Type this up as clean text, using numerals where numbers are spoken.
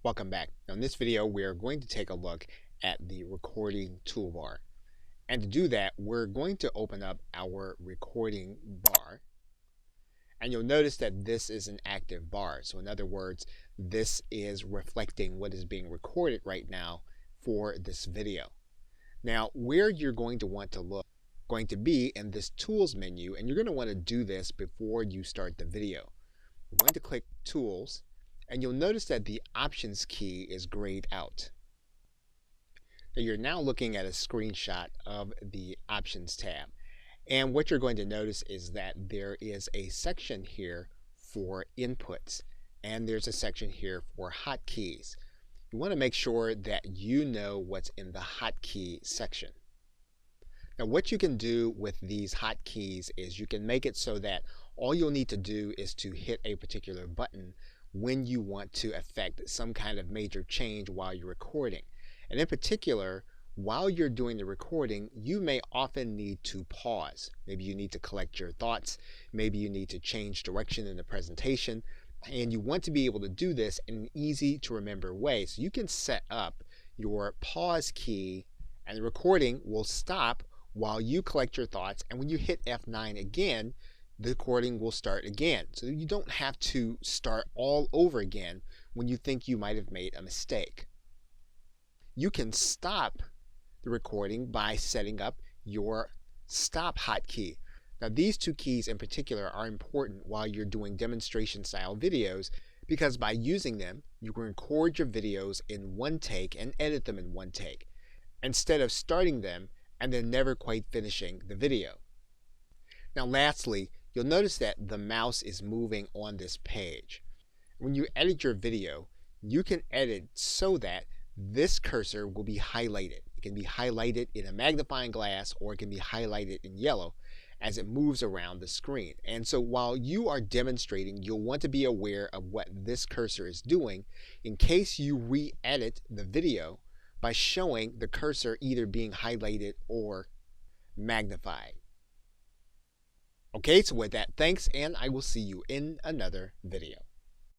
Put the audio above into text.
Welcome back. Now in this video, we're going to take a look at the recording toolbar. And to do that, we're going to open up our recording bar. And you'll notice that this is an active bar. So in other words, this is reflecting what is being recorded right now for this video. Now, where you're going to want to look going to be in this tools menu, and you're going to want to do this before you start the video. We're going to click Tools, and you'll notice that the Options key is grayed out. Now you're now looking at a screenshot of the Options tab. And what you're going to notice is that there is a section here for inputs, and there's a section here for hotkeys. You want to make sure that you know what's in the hotkey section. Now what you can do with these hotkeys is you can make it so that all you'll need to do is to hit a particular button when you want to affect some kind of major change while you're recording. And in particular, while you're doing the recording, you may often need to pause. Maybe you need to collect your thoughts. Maybe you need to change direction in the presentation. And you want to be able to do this in an easy to remember way. So you can set up your pause key and the recording will stop while you collect your thoughts. And when you hit F9 again, the recording will start again. So you don't have to start all over again when you think you might have made a mistake. You can stop the recording by setting up your stop hotkey. Now these two keys in particular are important while you're doing demonstration style videos because by using them, you can record your videos in one take and edit them in one take instead of starting them and then never quite finishing the video. Now lastly, you'll notice that the mouse is moving on this page. When you edit your video, you can edit so that this cursor will be highlighted. It can be highlighted in a magnifying glass or it can be highlighted in yellow as it moves around the screen. And so while you are demonstrating, you'll want to be aware of what this cursor is doing in case you re-edit the video by showing the cursor either being highlighted or magnified. Okay, so with that, thanks, and I will see you in another video.